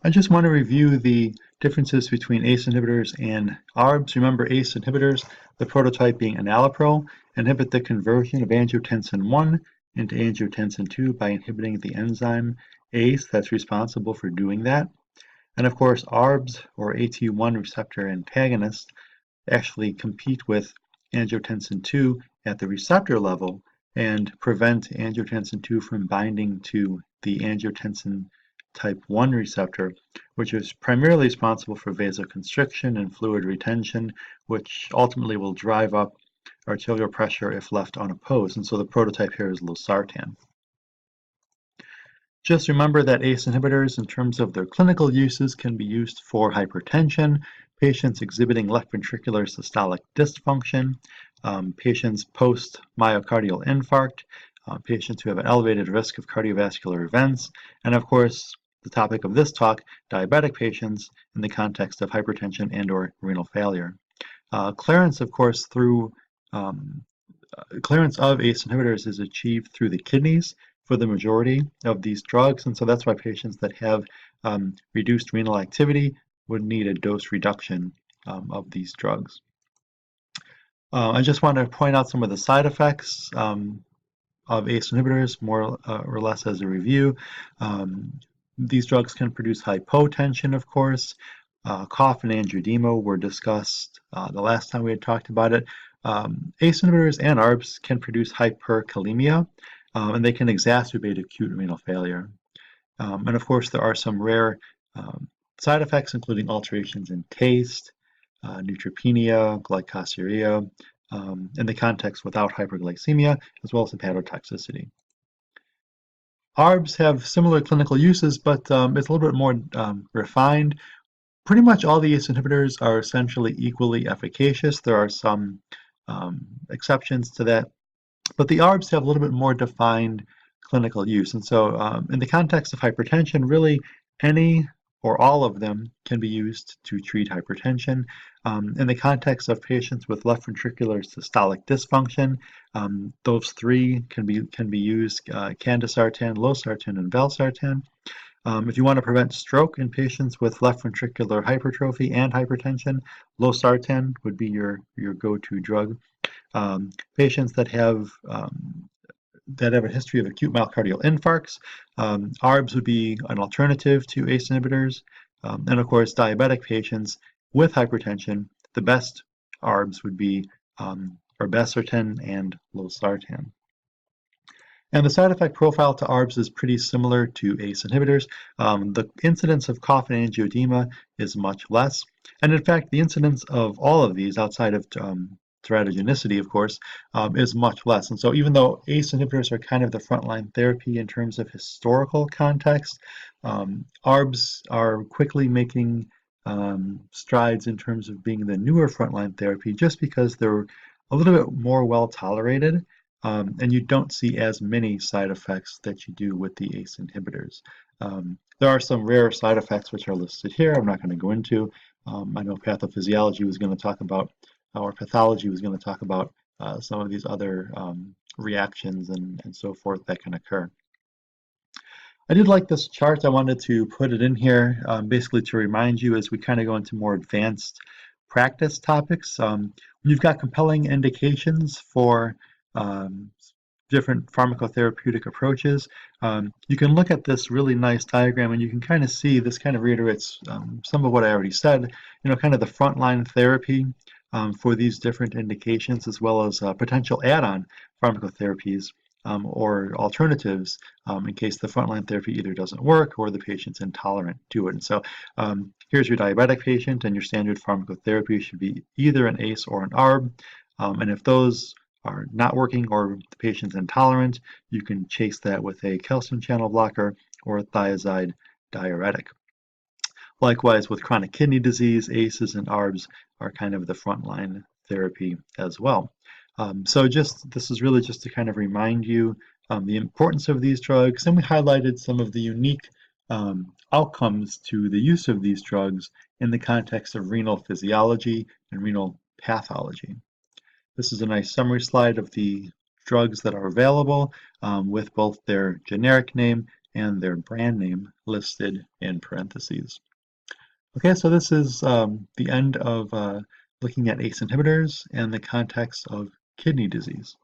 I just want to review the differences between ACE inhibitors and ARBs. Remember, ACE inhibitors, the prototype being enalapril, inhibit the conversion of angiotensin 1 into angiotensin 2 by inhibiting the enzyme ACE that's responsible for doing that. And of course, ARBs, or AT1 receptor antagonists, actually compete with angiotensin 2 at the receptor level and prevent angiotensin 2 from binding to the angiotensin type 1 receptor, which is primarily responsible for vasoconstriction and fluid retention, which ultimately will drive up arterial pressure if left unopposed. And so the prototype here is losartan. Just remember that ACE inhibitors, in terms of their clinical uses, can be used for hypertension, patients exhibiting left ventricular systolic dysfunction, patients post-myocardial infarct, patients who have an elevated risk of cardiovascular events, and of course, the topic of this talk, diabetic patients in the context of hypertension and/or renal failure. Clearance, of course, clearance of ACE inhibitors is achieved through the kidneys for the majority of these drugs, and so that's why patients that have reduced renal activity would need a dose reduction of these drugs. I just want to point out some of the side effects of ACE inhibitors, more or less as a review. These drugs can produce hypotension, of course. Cough and angioedema were discussed the last time we had talked about it. ACE inhibitors and ARBs can produce hyperkalemia, and they can exacerbate acute renal failure. And of course, there are some rare side effects, including alterations in taste, neutropenia, glycosuria, in the context without hyperglycemia, as well as hepatotoxicity. ARBs have similar clinical uses, but it's a little bit more refined. Pretty much all the ACE inhibitors are essentially equally efficacious. There are some exceptions to that, but the ARBs have a little bit more defined clinical use. And so in the context of hypertension, really any or all of them can be used to treat hypertension. In the context of patients with left ventricular systolic dysfunction, those three can be used: candesartan, losartan, and valsartan. If you want to prevent stroke in patients with left ventricular hypertrophy and hypertension, losartan would be your go-to drug. Patients that have a history of acute myocardial infarcts, ARBs would be an alternative to ACE inhibitors. And of course, diabetic patients with hypertension, the best ARBs would be irbesartan and losartan. And the side effect profile to ARBs is pretty similar to ACE inhibitors. The incidence of cough and angioedema is much less. And in fact, the incidence of all of these, outside of teratogenicity, of course, is much less. And so even though ACE inhibitors are kind of the frontline therapy in terms of historical context, ARBs are quickly making strides in terms of being the newer frontline therapy, just because they're a little bit more well tolerated, and you don't see as many side effects that you do with the ACE inhibitors. There are some rare side effects which are listed here. I'm not going to go into. I know pathophysiology was going to talk about, or pathology was going to talk about some of these other reactions and so forth that can occur. I did like this chart. I wanted to put it in here basically to remind you as we kind of go into more advanced practice topics. You've got compelling indications for different pharmacotherapeutic approaches. You can look at this really nice diagram and you can kind of see this kind of reiterates some of what I already said, kind of the frontline therapy for these different indications, as well as potential add-on pharmacotherapies or alternatives in case the frontline therapy either doesn't work or the patient's intolerant to it. And so here's your diabetic patient, and your standard pharmacotherapy should be either an ACE or an ARB. And if those are not working or the patient's intolerant, you can chase that with a calcium channel blocker or a thiazide diuretic. Likewise, with chronic kidney disease, ACEs and ARBs are kind of the frontline therapy as well. So this is really just to kind of remind you the importance of these drugs, and we highlighted some of the unique outcomes to the use of these drugs in the context of renal physiology and renal pathology. This is a nice summary slide of the drugs that are available with both their generic name and their brand name listed in parentheses. Okay, so this is the end of looking at ACE inhibitors in the context of kidney disease.